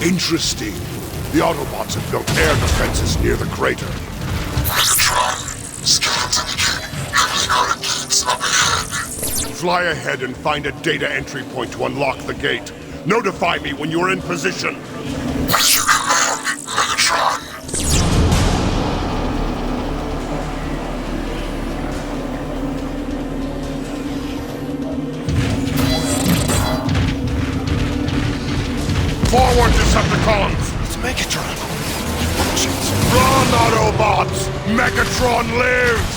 Interesting. The Autobots have built air defenses near the crater. Megatron, scans indicate heavily guarded gates up ahead. Fly ahead and find a data entry point to unlock the gate. Notify me when you're in position. As you command, Megatron. Forward, Decepticons! It's Megatron. Run, Autobots! Megatron lives!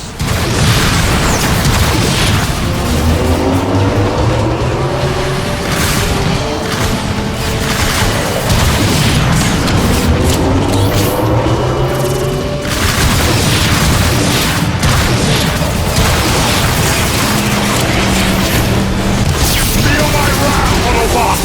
Feel my wrath, Autobot!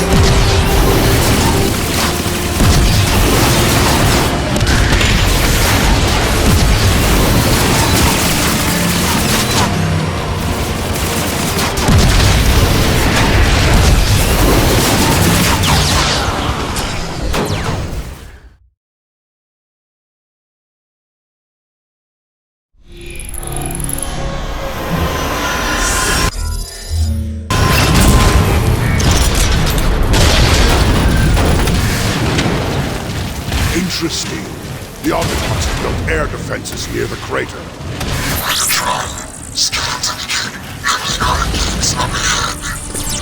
Interesting. The Autobots have built air defenses near the crater. Megatron, scans indicate heavily guarded gates up ahead.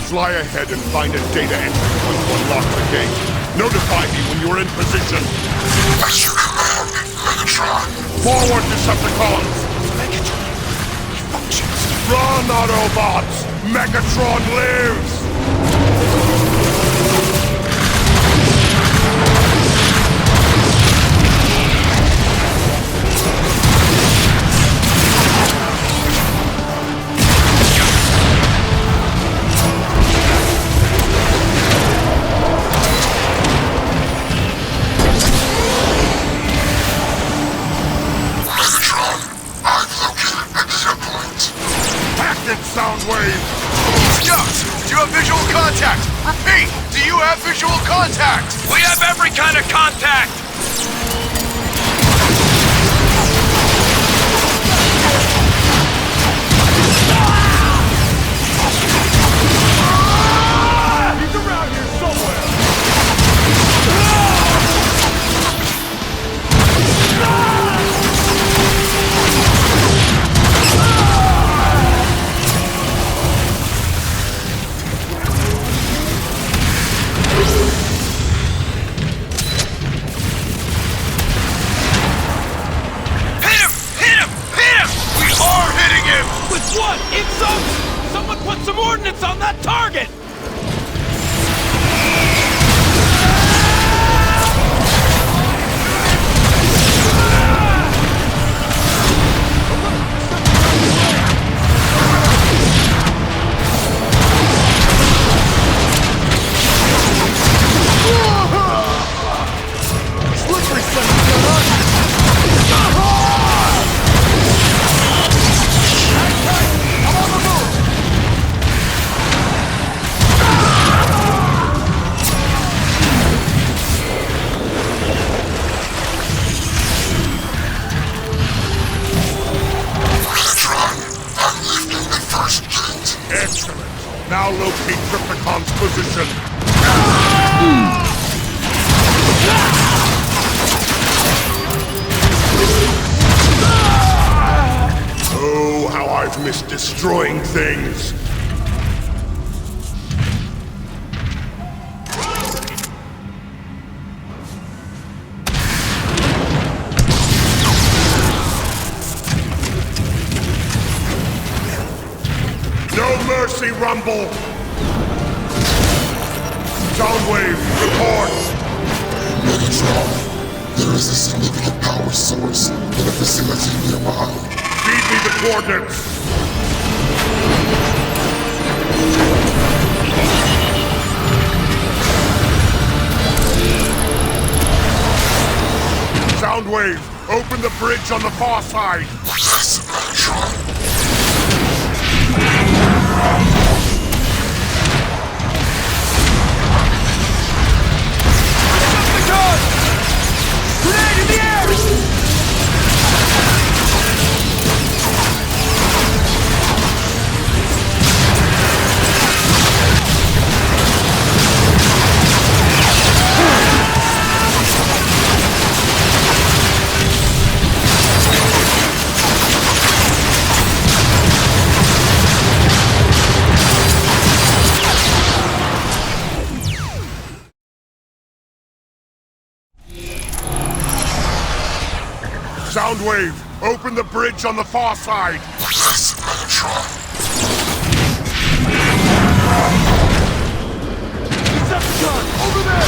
Fly ahead and find a data entry point to unlock the gate. Notify me when you're in position. As you command, Megatron. Forward, Decepticons! Megatron. He functions. Run, Autobots! Megatron lives! Soundwave! Ducks, do you have visual contact? Repeat, do you have visual contact? We have every kind of contact! He's around here somewhere! With what? Insults? Someone put some ordnance on that target! Slippery son of a gun! Excellent. Now locate Trypticon's position. Oh, how I've missed destroying things. No mercy, Rumble! Soundwave, report! Megatron, there is a significant power source in a facility nearby. Feed me the coordinates! Soundwave, open the bridge on the far side! Yes, Megatron. Soundwave! Open the bridge on the far side! Yes, Megatron. Cybertron, over there!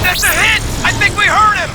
That's a hit! I think we heard him!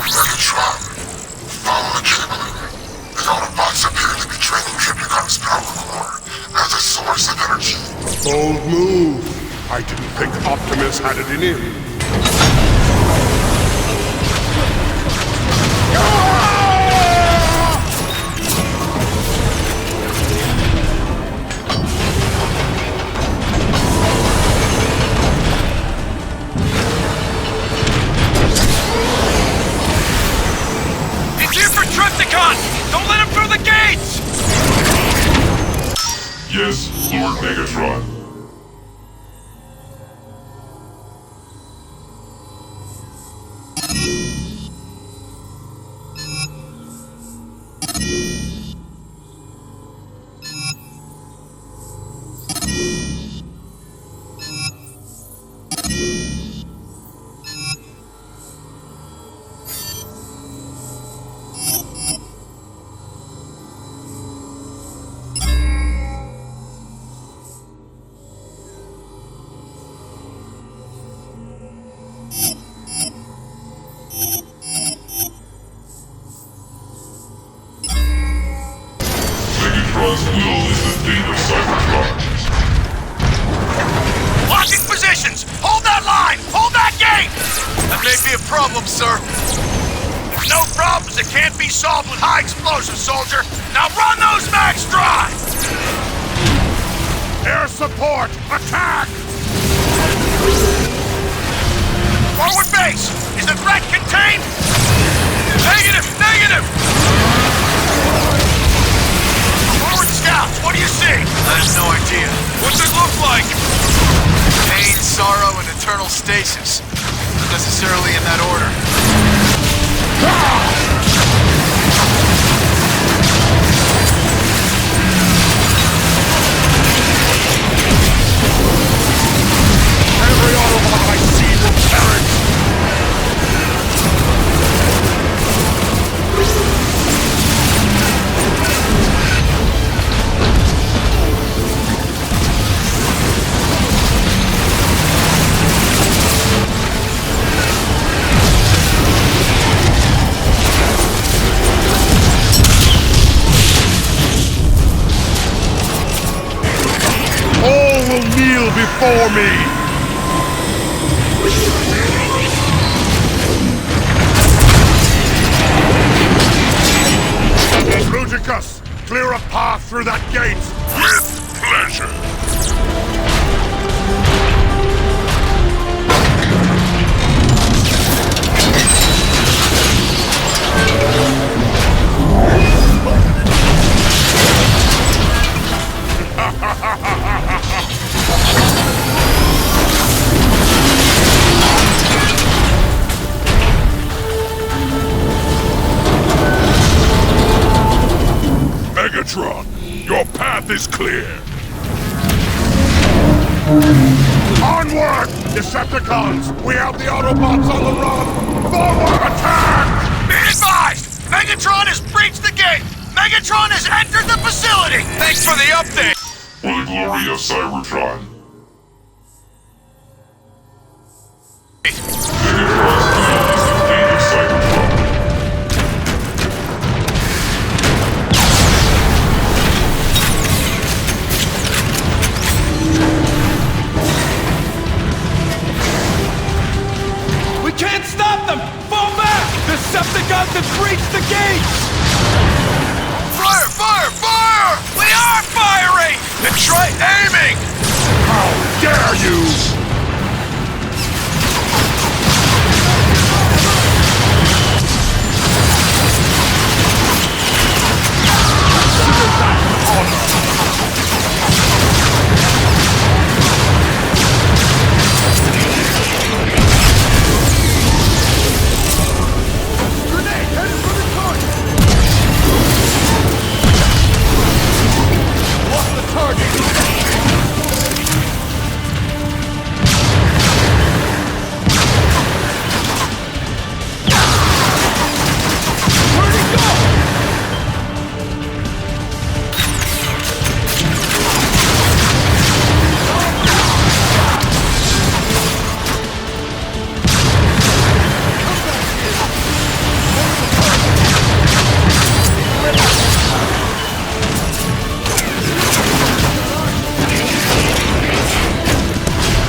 Megatron. Follow the cabling. The Autobots appear to be draining Trypticon's power core as a source of energy. Bold move! I didn't think Optimus had it in him. He's here for Trypticon! Don't let him through the gates! Yes, Lord Megatron. Megatron's will is the thing of Cybertron. Locking positions! Hold that line! Hold that gate! That may be a problem, sir. No problems that can't be solved with high explosives, soldier. Now run those mags dry! Air support! Attack! Forward base! Is the threat contained? Negative! Negative! Forward scouts, what do you see? I have no idea. What's it look like? Pain, sorrow, and eternal stasis. Not necessarily in that order. Every Autobot I see will perish! All will kneel before me! Marcus, clear a path through that gate! With pleasure. Megatron, your path is clear. Onward, Decepticons! We have the Autobots on the run! Forward attack! Be advised! Megatron has breached the gate! Megatron has entered the facility! Thanks for the update! For the glory of Cybertron. We can't stop them! Fall back! Decepticons have breached the gates! Fire! Fire! Fire! We are firing! Then try aiming! How dare you!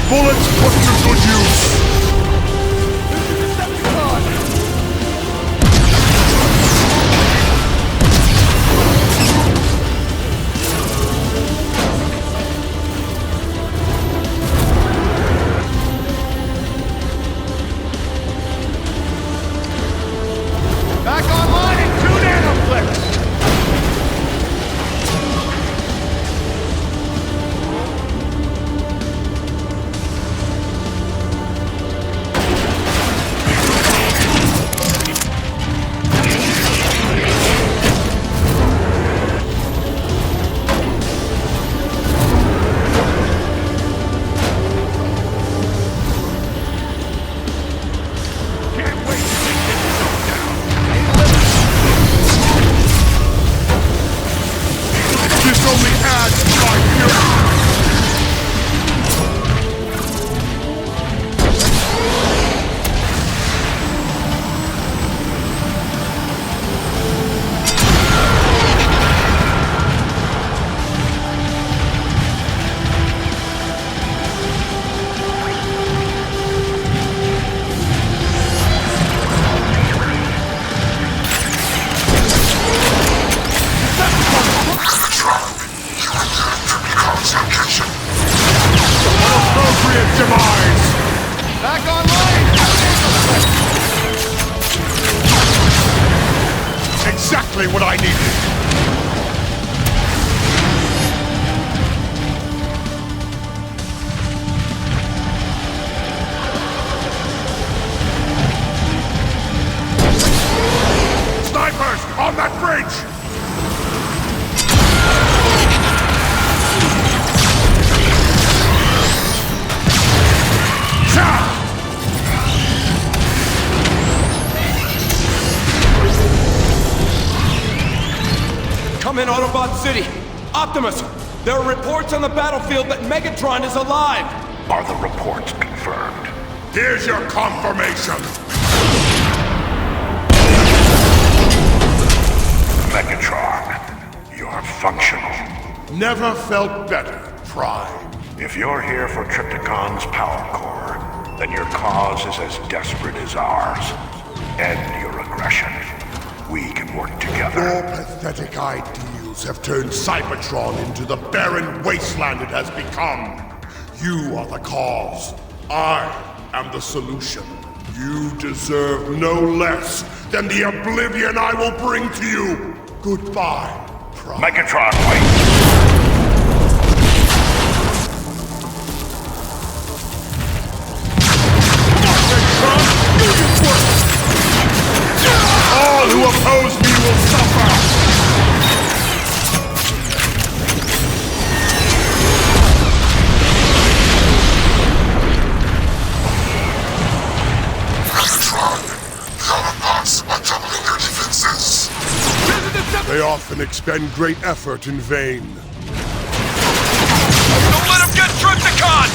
Bullets put to good use! Back online in 2 nanoflicks! This only adds to my fury! Appropriate demise! Back online! Exactly what I needed! Snipers! On that bridge! Come in, Autobot City! Optimus! There are reports on the battlefield that Megatron is alive! Are the reports confirmed? Here's your confirmation! Megatron, you're functional. Never felt better, Prime. If you're here for Trypticon's power core, then your cause is as desperate as ours. End your aggression. We can work together. Your pathetic ideals have turned Cybertron into the barren wasteland it has become. You are the cause. I am the solution. You deserve no less than the oblivion I will bring to you. Goodbye, Prime. Megatron, wait! All who oppose me will suffer! Megatron, the Autobots are doubling their defenses. They often expend great effort in vain. Don't let him get Trypticon!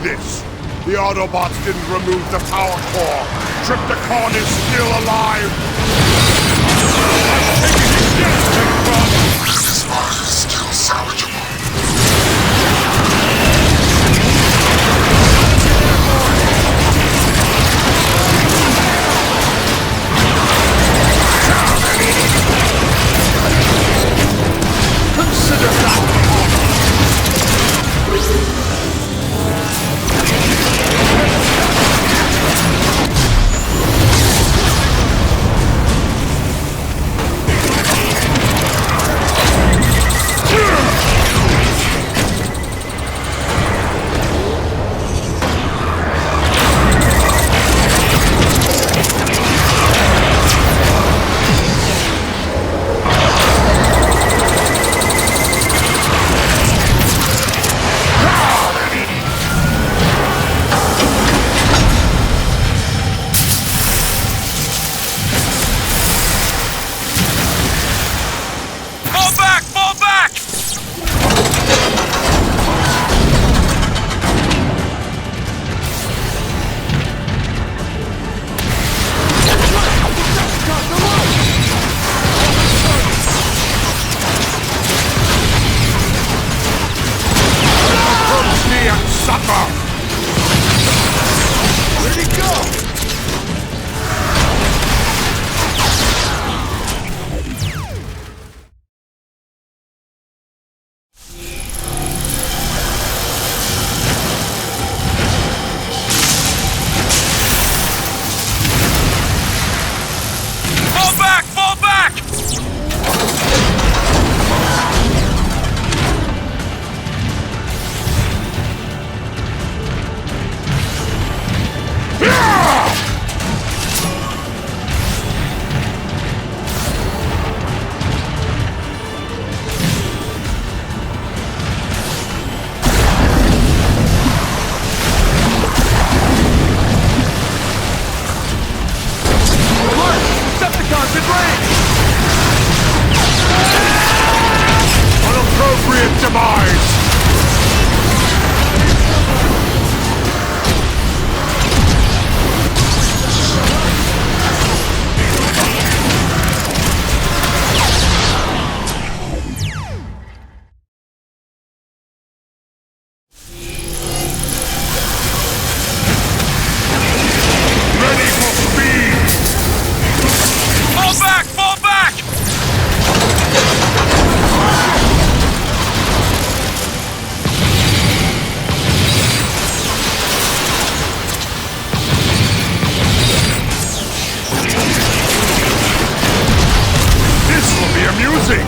this. The Autobots didn't remove the power core. Trypticon is still alive. His body is still salvageable. Consider that. Where'd he go? Fall back! Fall back! Decepticons in range! Unappropriate demise! Ready for speed! Fall back! Fall back! This will be amusing!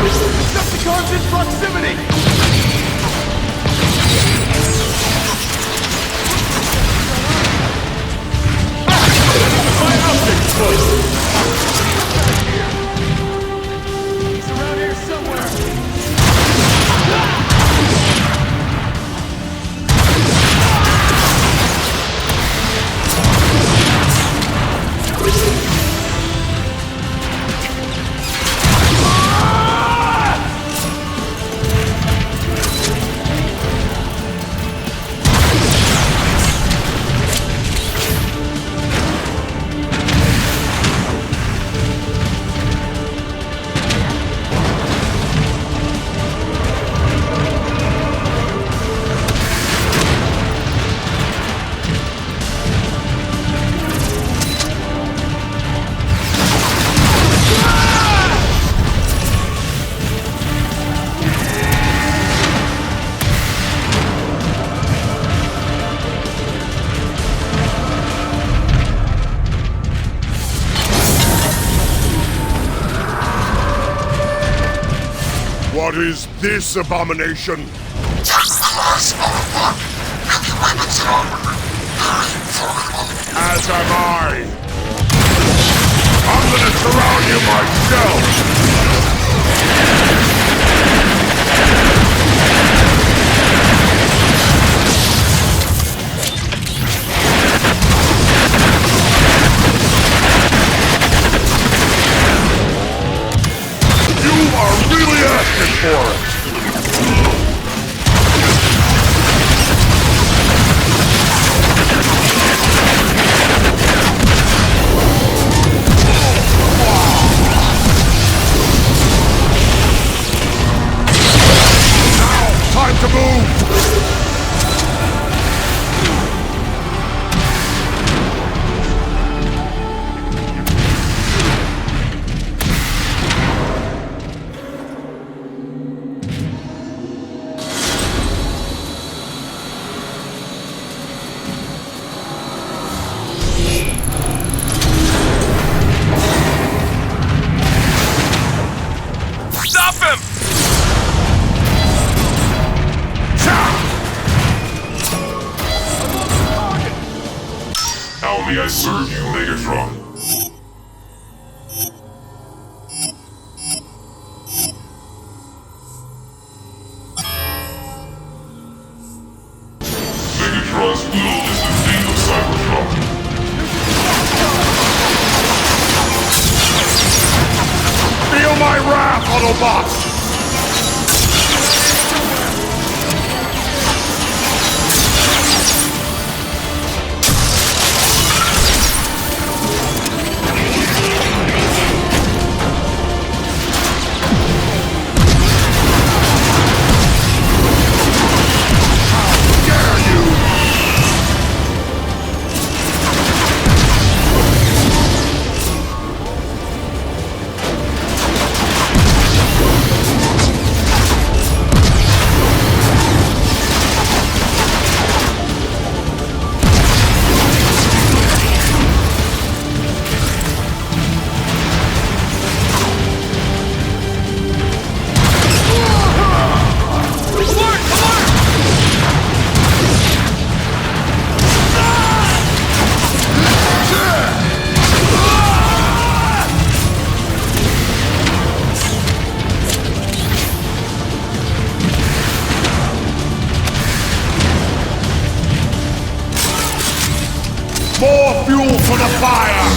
Decepticons in proximity! My optics close! He's around here somewhere! What is this abomination? Titan class Autobot. Heavy weapons and armor. Very formidable. As am I. I'm gonna surround you myself. You are really asking for it. Time to move! Stop him! How may I serve you, Megatron? Megatron's will is the fate of Cybertron. Feel my wrath, Autobots! More fuel for the fire!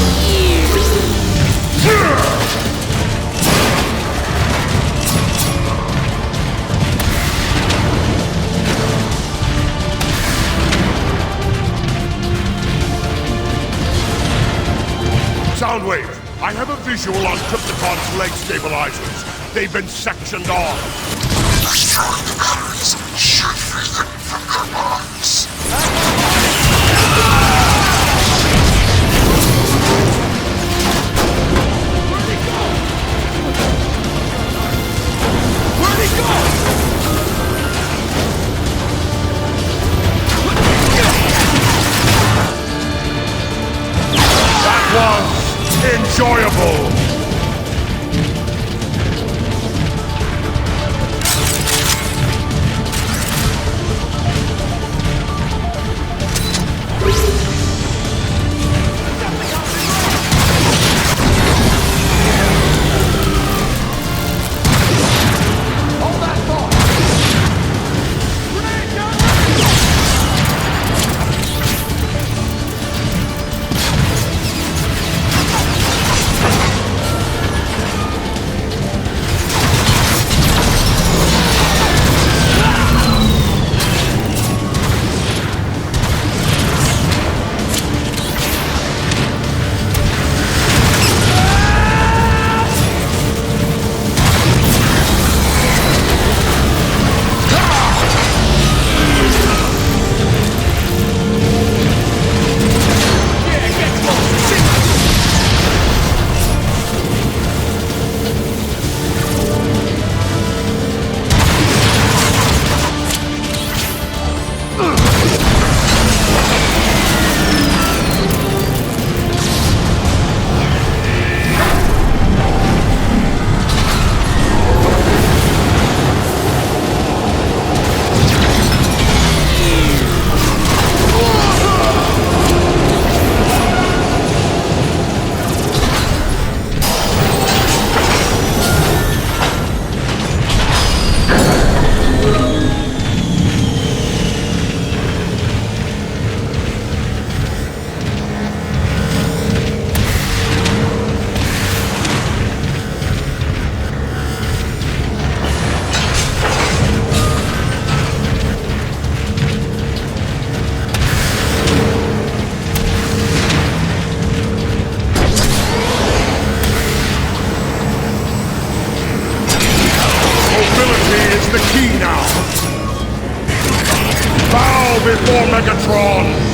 Soundwave, I have a visual on Krypton's leg stabilizers. They've been sectioned off. Destroying the batteries should free them from their bonds. Where'd he go? That was enjoyable! for Megatron!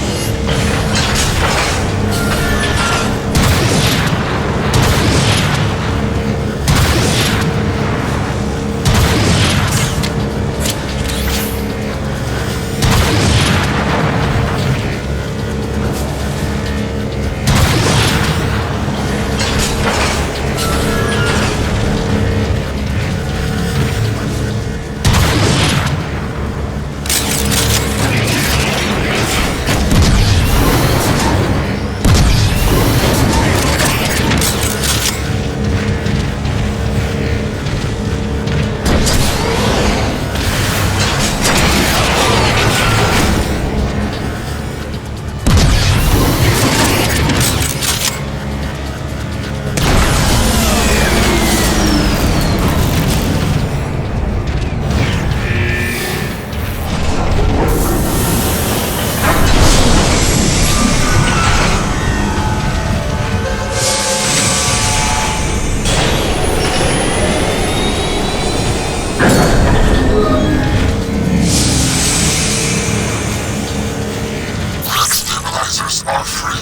Are free.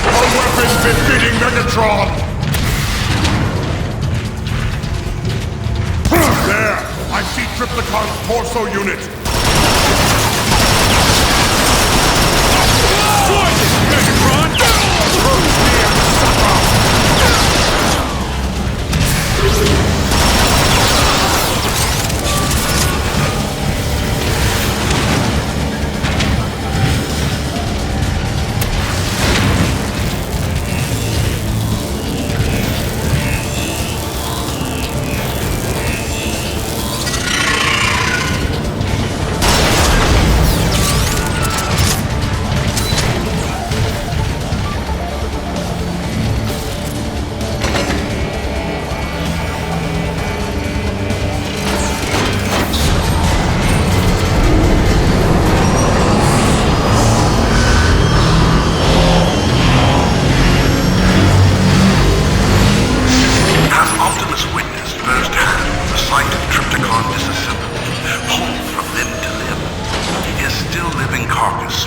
A weapon befitting Megatron! There! I see Triplicon's torso unit! Poison, Megatron! Approach near, sucker!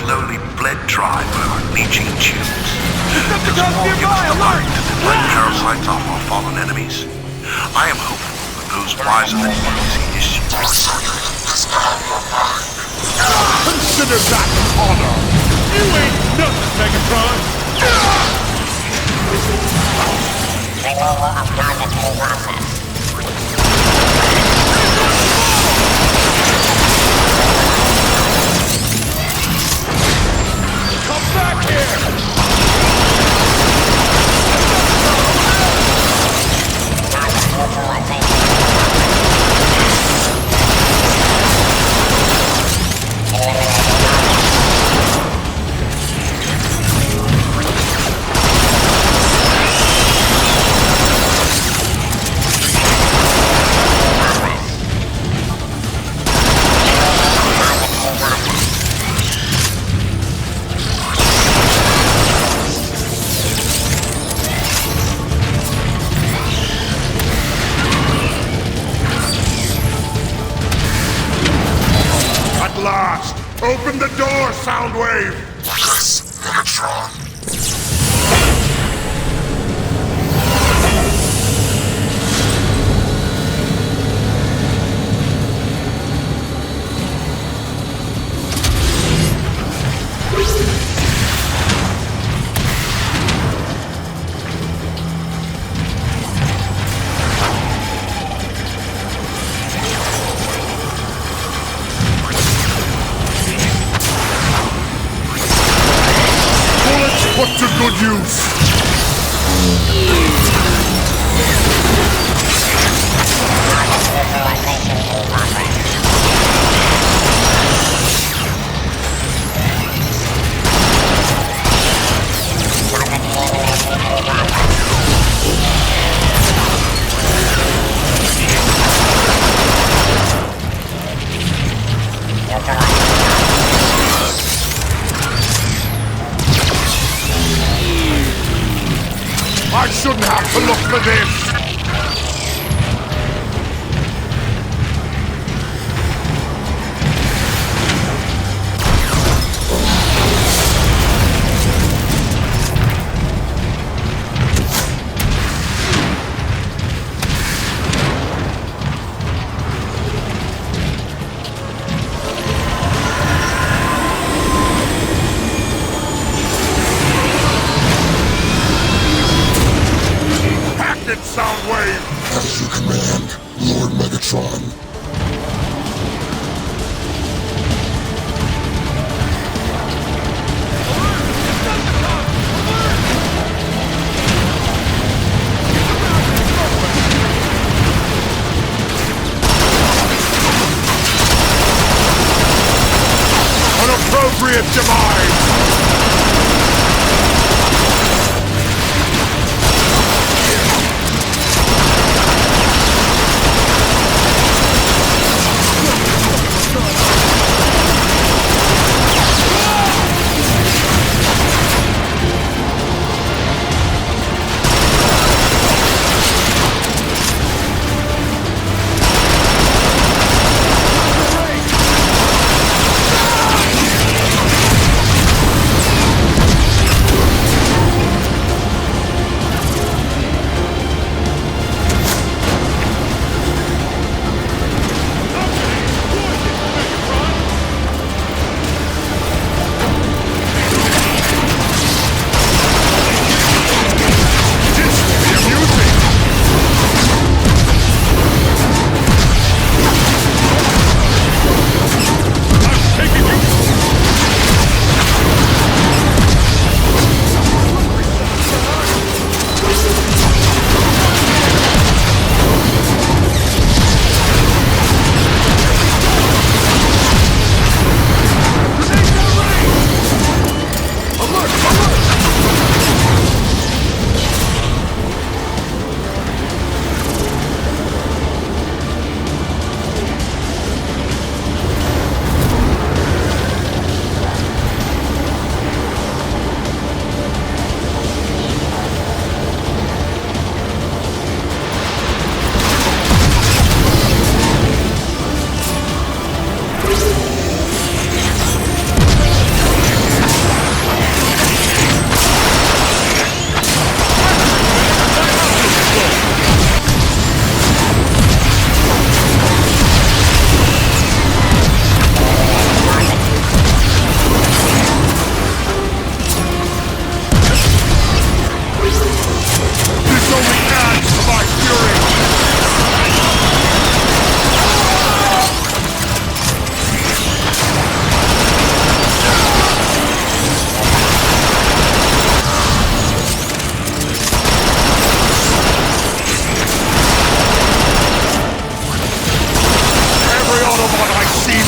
slowly bled dry by our leaching tubes. Decepticons nearby, alert! Blood parasites off our fallen enemies. I am hopeful that those wiser than me see issues. Consider that honor! You ain't nothing, Megatron! We no longer find the full process. Come back here! At last! Open the door, Soundwave! Yes, Megatron. Put to good use! shouldn't have to look for this! Soundwave! As you command, Lord Megatron. An appropriate demise!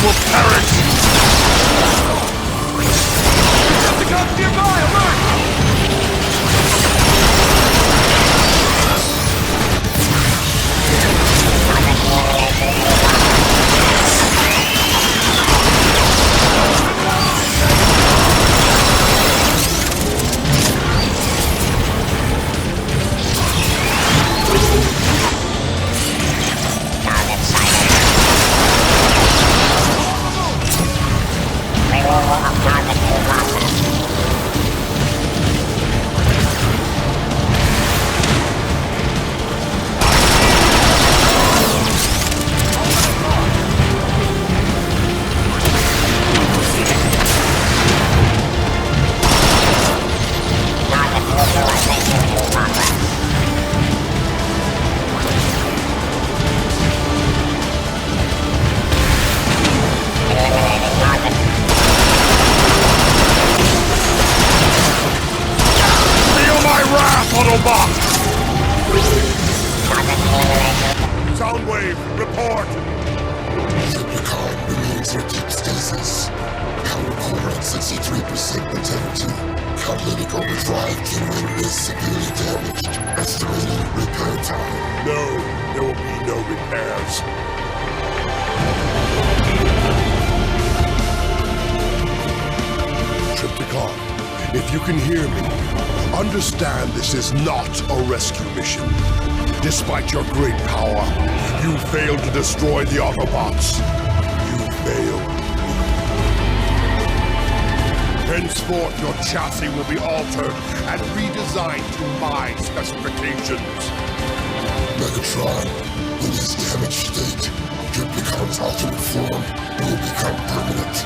will perish! Decepticons nearby! Alert! Autobot! Soundwave, report! Cybertron remains in deep stasis. Power core at 63% integrity. Catalytic overdrive generator is severely damaged. Estimating repair time. No, there will be no repairs. Triptychon, if you can hear me, Understand this is not a rescue mission. Despite your great power, you failed to destroy the Autobots. You failed. Henceforth, your chassis will be altered and redesigned to my specifications. Megatron, in his damaged state, Triptychon's alternate form will become permanent.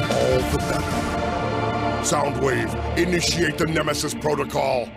All the better. Soundwave, initiate the Nemesis Protocol.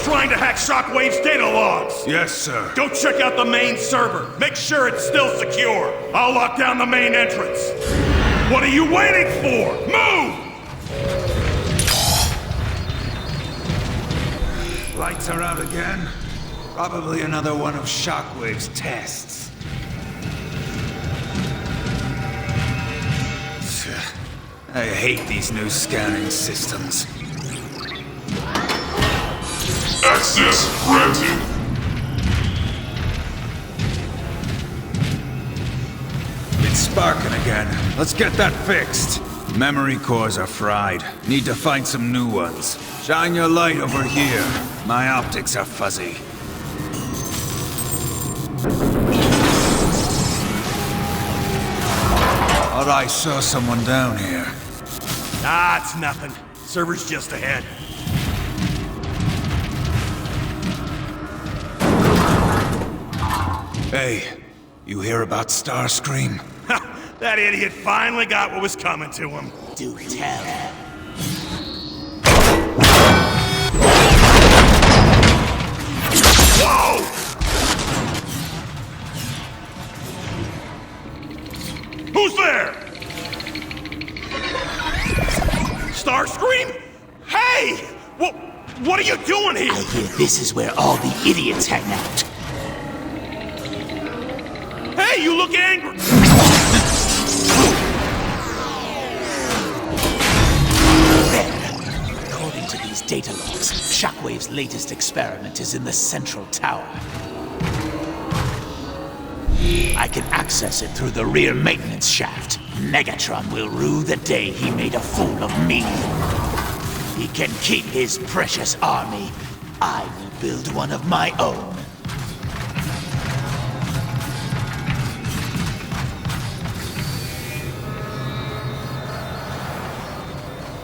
Trying to hack Shockwave's data logs! Yes, sir. Go check out the main server. Make sure it's still secure. I'll lock down the main entrance. What are you waiting for? Move! Lights are out again. Probably another one of Shockwave's tests. I hate these new scanning systems. Access granted. It's sparking again. Let's get that fixed. Memory cores are fried. Need to find some new ones. Shine your light over here. My optics are fuzzy. Thought I saw someone down here. Ah, it's nothing. Server's just ahead. Hey, you hear about Starscream? That idiot finally got what was coming to him. Do tell. Whoa! Who's there? Starscream? Hey! What are you doing here? I hear this is where all the idiots hang out. Hey, you look angry! There. According to these data logs, Shockwave's latest experiment is in the central tower. I can access it through the rear maintenance shaft. Megatron will rue the day he made a fool of me. He can keep his precious army. I will build one of my own.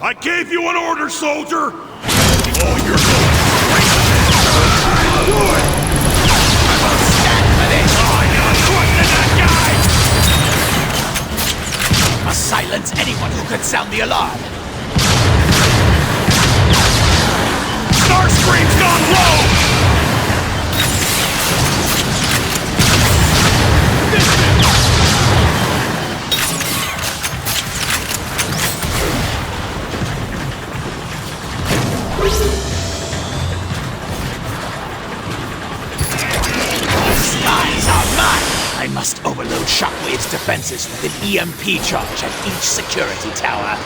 I gave you an order, soldier! Oh, you're so crazy! Do it! I won't stand for this! Oh, you're crushing that guy! Must silence anyone who could sound the alarm. Starscream's gone low! I must overload Shockwave's defenses with an EMP charge at each security tower.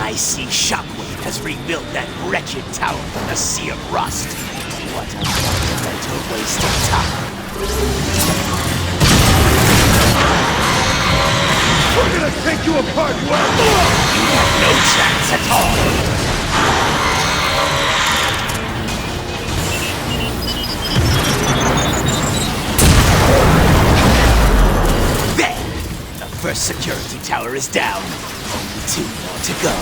I see Shockwave has rebuilt that wretched tower from the sea of rust. What a monumental waste of time. We're gonna take you apart, well! You have no chance at all. There! The first security tower is down. Only 2 more to go.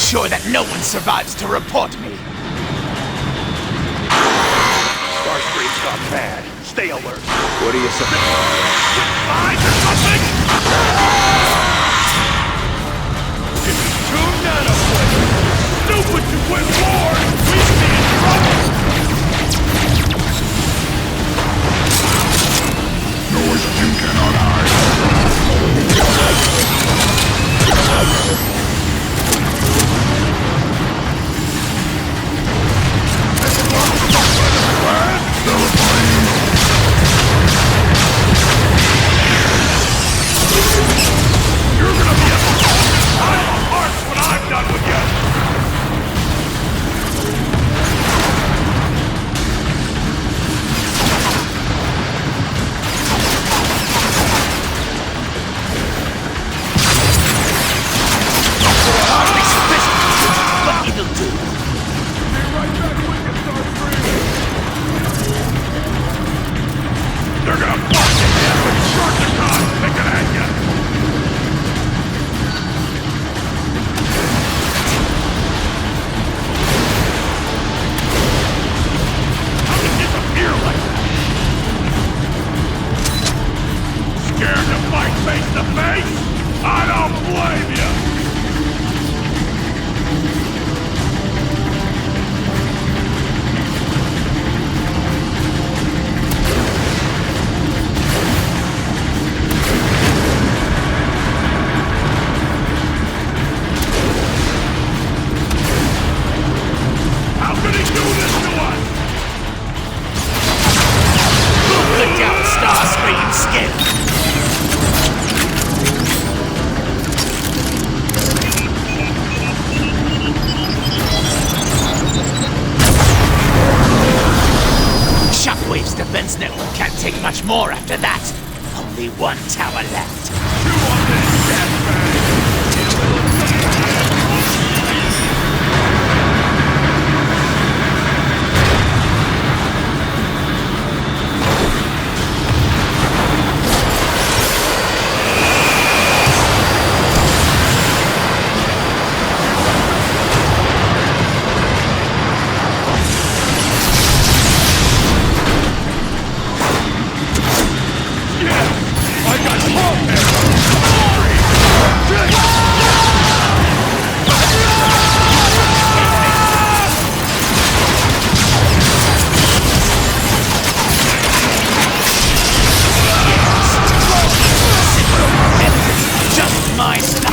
sure that no one survives to report me. Starscream's gone bad. Stay alert. What do you say? Eyes or something? It's two nanoplanes. Stupid to win war. We'd be in trouble. Noise you cannot hide. You're gonna be a pile of hearts when I'm done with you. Hardly sufficient, but it'll do. Be right back when you start screaming. They're gonna bust it down with Sharkticon picking at you. How did it disappear like that? Scared to fight face to face? I don't blame you. How could he do this to us? Put down Starscream's skill. Shockwave's defense network can't take much more after that. Only one tower left. You want this death bag? I got smoke Just my style.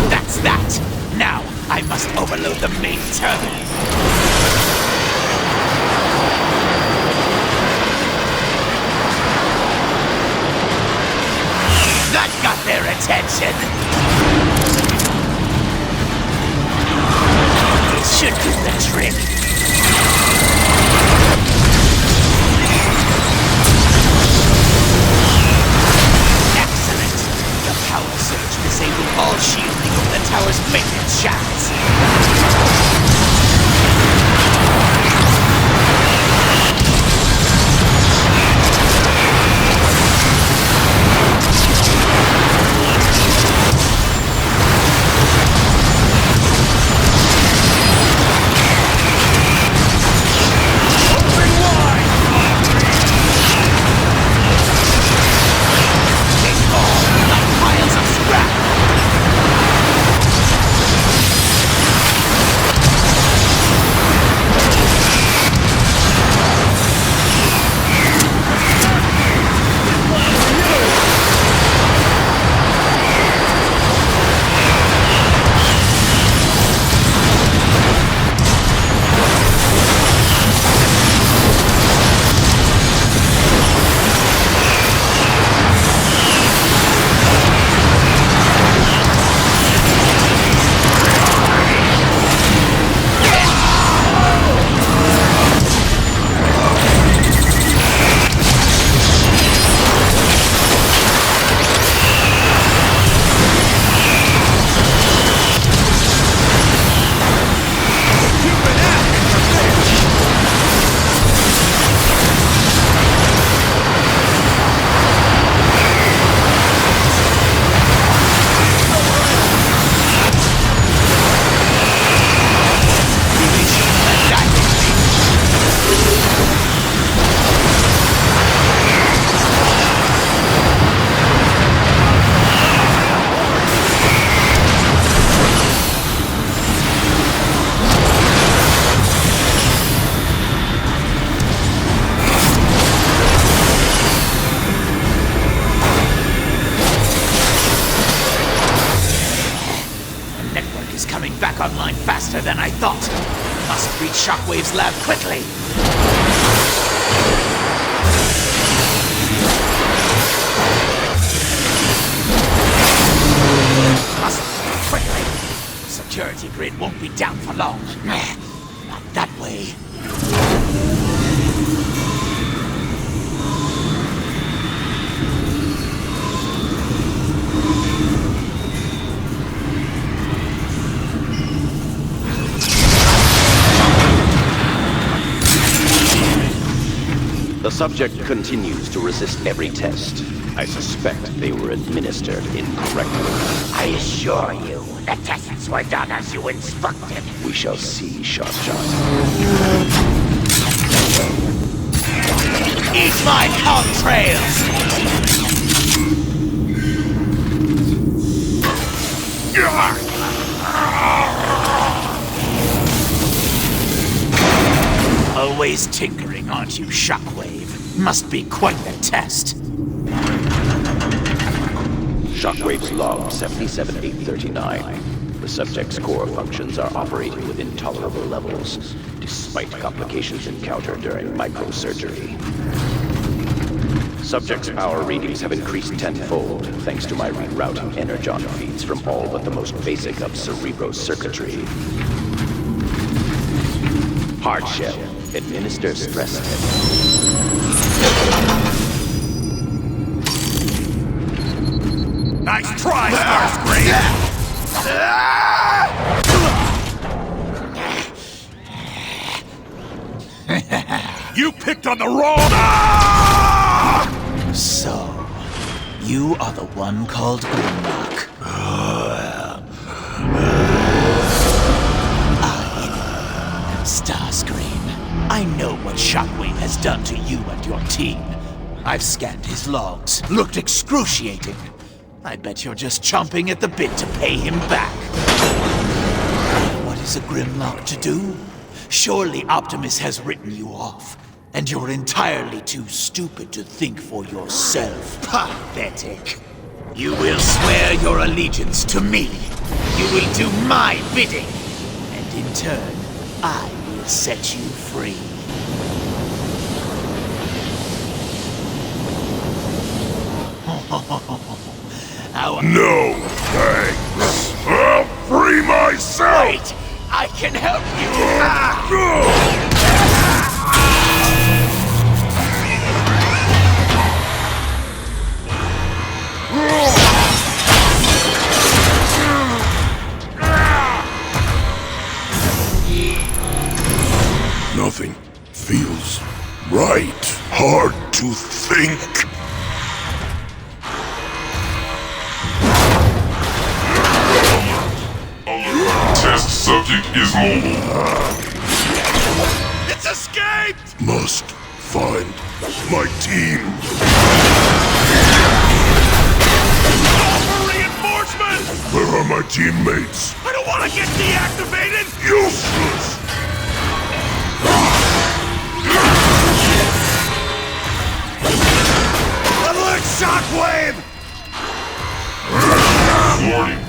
That's that. Now I must overload the main terminal. That got their attention. This should do the trick. Excellent. The power surge disabled all shielding over the tower's maintenance shafts. back online faster than I thought. Must reach Shockwave's lab quickly. Must move quickly. Security grid won't be down for long. Not that way. The subject continues to resist every test. I suspect they were administered incorrectly. I assure you, the tests were done as you instructed. We shall see, Sharp Shot. Eat my contrails! Always tinkering, aren't you, Shockwave? Must be quite the test. Shockwave's log 77839. The subject's core functions are operating within tolerable levels, despite complications encountered during microsurgery. Subject's power readings have increased tenfold, thanks to my rerouting energon feeds from all but the most basic of cerebrocircuitry. Hardshell. Administer stress test. Nice try, Starscream! You picked on the wrong... So, you are the one called Grimlock. I am Starscream. I know what Shockwave has done to you and your team. I've scanned his logs. Looked excruciating. I bet you're just chomping at the bit to pay him back. What is a Grimlock to do? Surely Optimus has written you off, and you're entirely too stupid to think for yourself. Pathetic. You will swear your allegiance to me. You will do my bidding. And in turn, I will set you free. No thanks. I'll free myself. Wait! I can help you! Nothing feels right. Hard to think. Test subject is mobile. It's escaped! Must find my team. For reinforcements! Where are my teammates? I don't want to get deactivated! Useless! Alert Shockwave! Warning.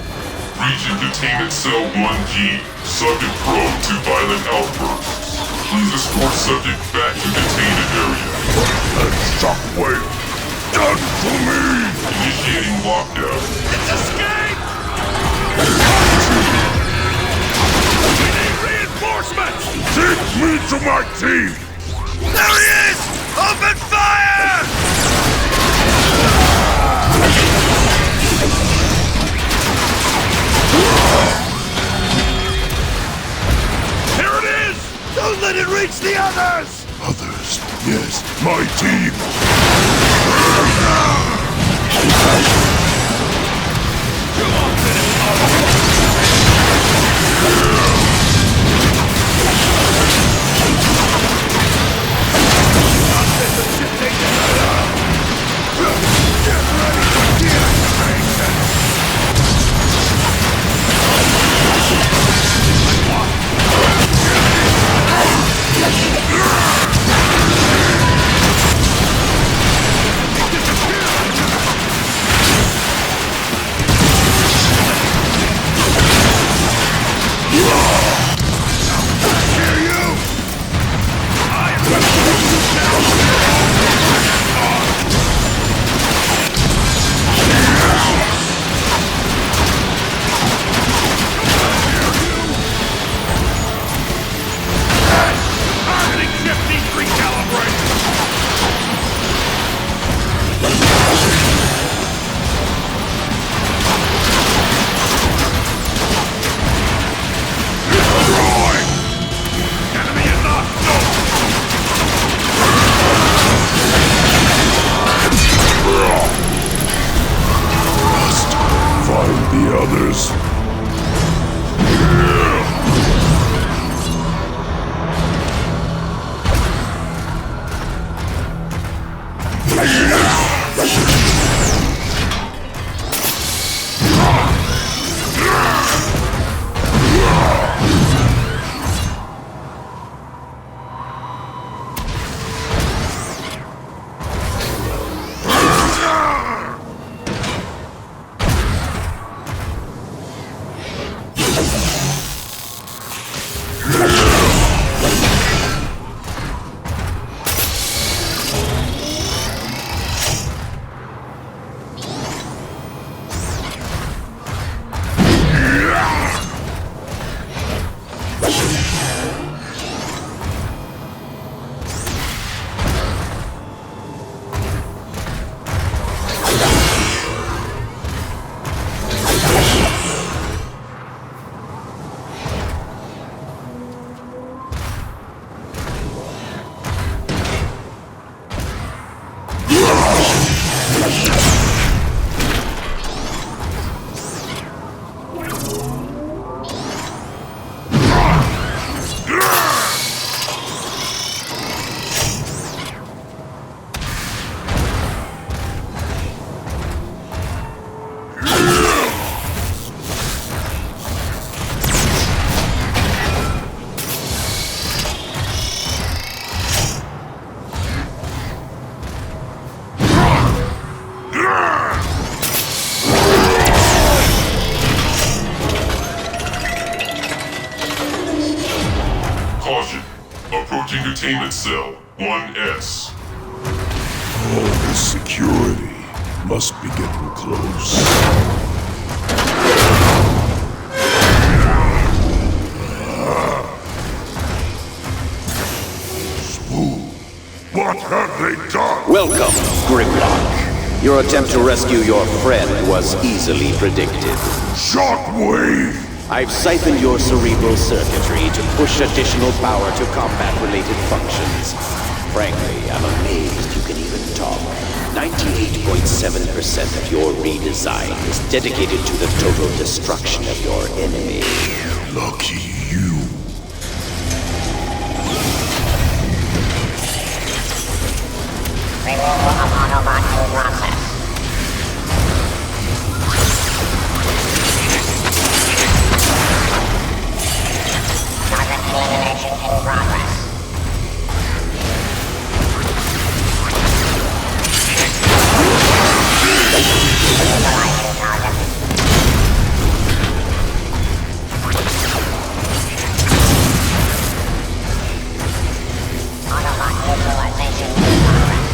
Region containment cell 1G. Subject prone to violent outbursts. Please escort subject back to contained area. That Shockwave done to me! Initiating lockdown. It's escaped! We need reinforcements! Take me to my team! There he is! Open fire! Here it is! Don't let it reach the others! Others, yes, my team! the others. Caution. Approaching containment cell 1S. Oh, the security must be getting close. Smooth. What have they done? Welcome, Grimlock. Your attempt to rescue your friend was easily predicted. Shockwave! I've siphoned your cerebral circuitry to push additional power to combat-related functions. Frankly, I'm amazed you can even talk. 98.7% of your redesign is dedicated to the total destruction of your enemy. Lucky you. Removal of Autobot in process. Target elimination in progress. Neutralizing target. Autobot neutralization in progress.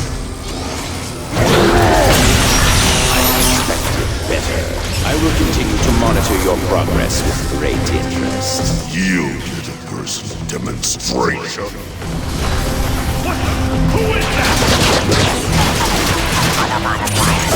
Better. I will continue to monitor your progress with great interest. Yield to personal demonstration. Autobot acquired.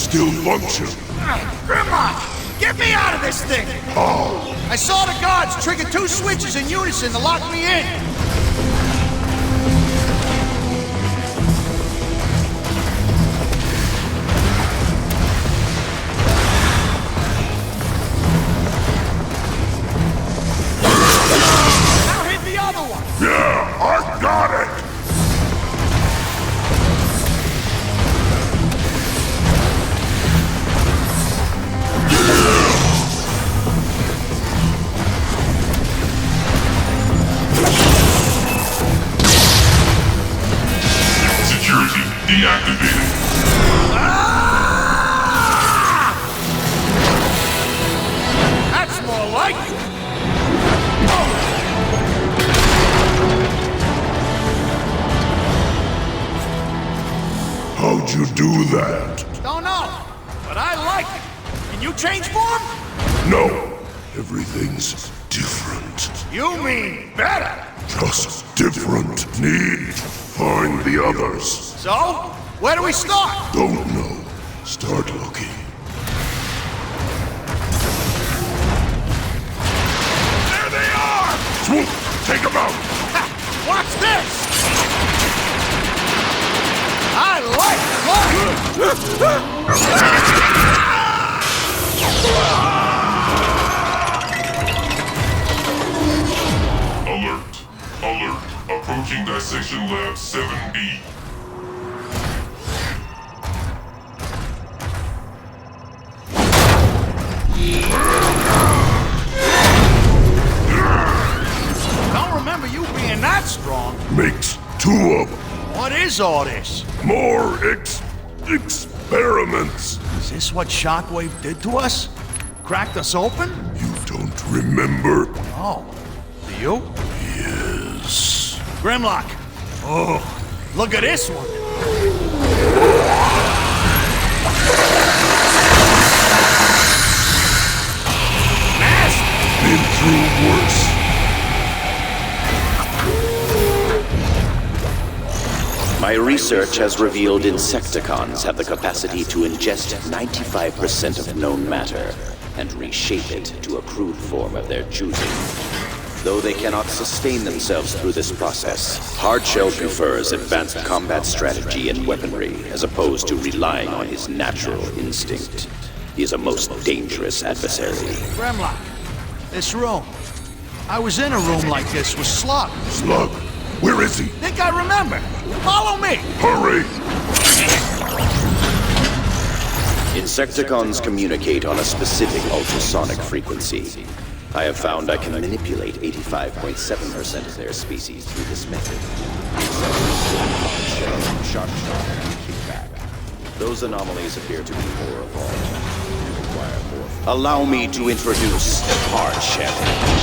still function. Grimlock! Get me out of this thing! How? I saw the guards trigger 2 switches in unison to lock me in! Now hit the other one! Yeah, I got it! Security deactivated. That's more like it! How'd you do that? Don't know, but I like it. Can you change form? No, everything's different. You mean better? Just different. Need to find the others. So, where do we start? Don't know. Start looking. There they are! Swoop! Take them out! Watch this! I Alert. Alert. Approaching Dissection Lab 7B. don't remember you being that strong. Makes 2 of them. What is all this? More experiments. Is this what Shockwave did to us? Cracked us open? You don't remember? Oh. Do you? Yes. Grimlock. Oh, look at this one. Nasty. Been through worse. My research has revealed Insecticons have the capacity to ingest 95% of known matter and reshape it to a crude form of their choosing. Though they cannot sustain themselves through this process, Hardshell prefers advanced combat strategy and weaponry as opposed to relying on his natural instinct. He is a most dangerous adversary. Grimlock. This room. I was in a room like this with Slug. Slug, where is he? Think I remember. Follow me. Hurry! Insecticons communicate on a specific ultrasonic frequency. I have found I can manipulate 85.7% of their species through this method. Sharp and kickback. Those anomalies appear to be more evolved and require more. Allow me to introduce Hardshell.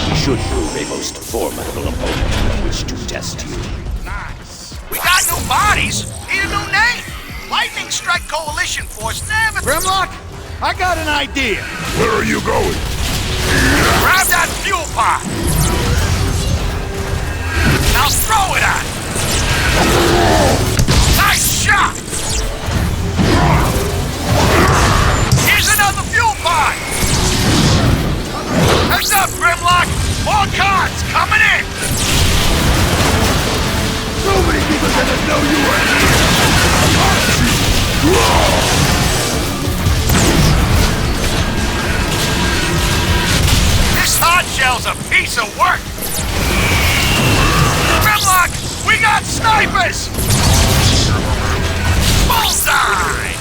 He should prove a most formidable opponent with which to test you. Nice. We got new bodies. Need a new name. Lightning Strike Coalition Force never... Grimlock, I got an idea. Where are you going? Grab that fuel pod. Now throw it at him. Nice shot. Here's another fuel pod. Heads up, Grimlock. More cards coming in. So many people didn't know you were here! This Hardshell's a piece of work. Grimlock, we got snipers. Bullseye.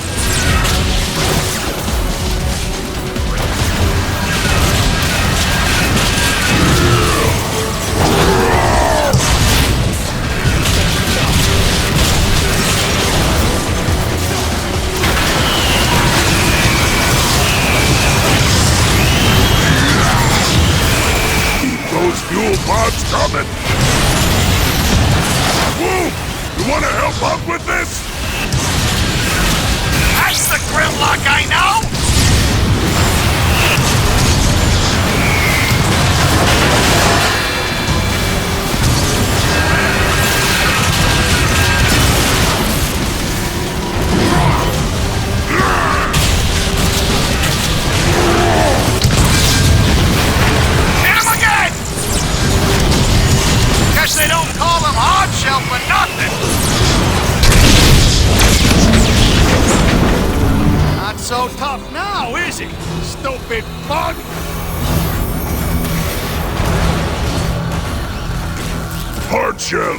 Those fuel pods coming! Woo! You wanna help out with this? That's the Grimlock I know. stupid bug! Hard shell!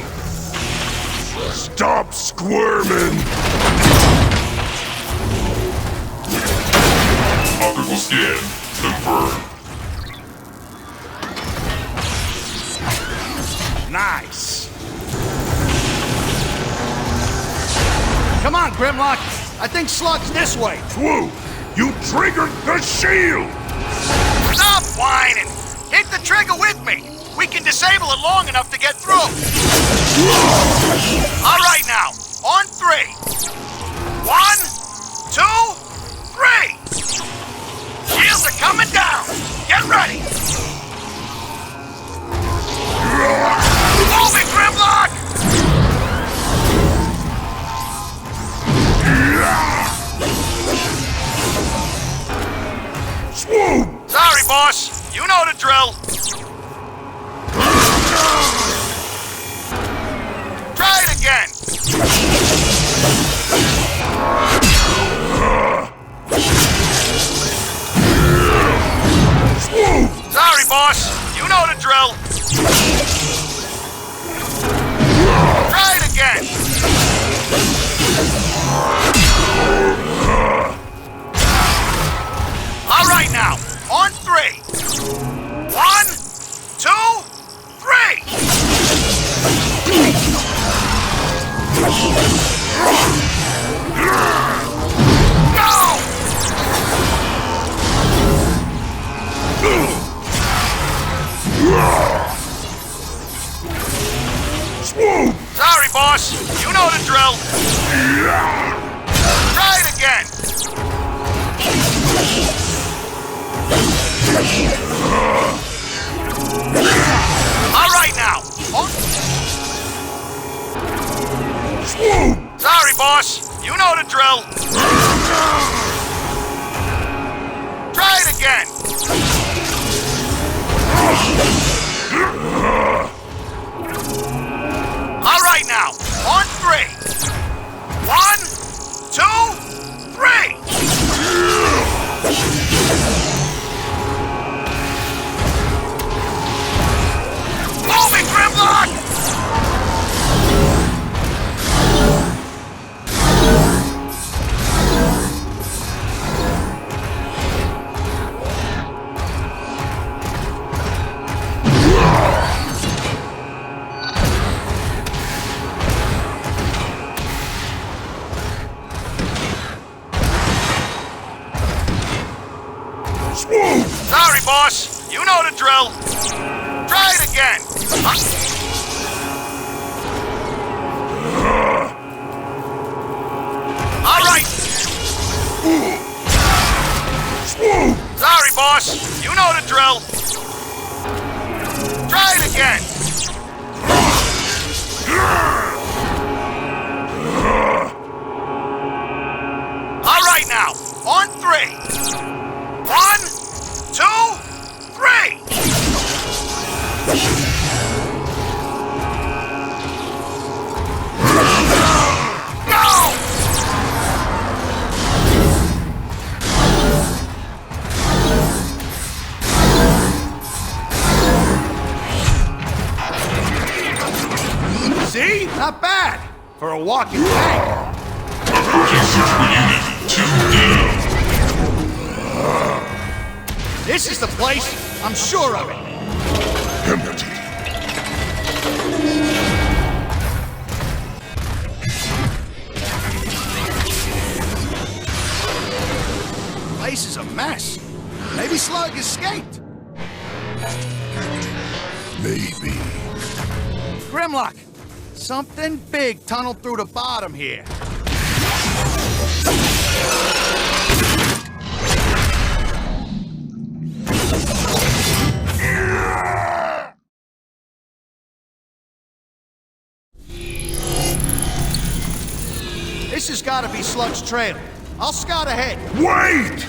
Stop squirming! Optical scan confirmed. Nice. Come on, Grimlock. I think Slug's this way. Whoa! You triggered the shield! Stop whining. Hit the trigger with me. We can disable it long enough to get through. All right now. On 3. 1, 2, 3. Shields are coming down. Get ready. Move it, Grimlock! Swoop! Sorry, boss. You know the drill. Try it again. Swoop! Sorry, boss. You know the drill. Try it again. All right now. On 3. 1, 2, 3. Go! Swoop! Sorry, boss. You know the drill. Try it again. All right now. Swoop! Sorry, boss. You know the drill. Try it again. All right now. On 3. 1, 2, 3. Move it, Grimlock! Swoop! Sorry, boss. You know the drill. Try it again. All right. Swoop! Sorry, boss. You know the drill. Try it again. All right now. On 3. 1, 2, 3. Go! See? Not bad. For a walking tank. Approaching surgical unit 2 down. This is the place. I'm sure of it. Empty. Place is a mess. Maybe Slug escaped. Maybe. Grimlock, something big tunneled through the bottom here. This has got to be Slug's trail. I'll scout ahead. Wait!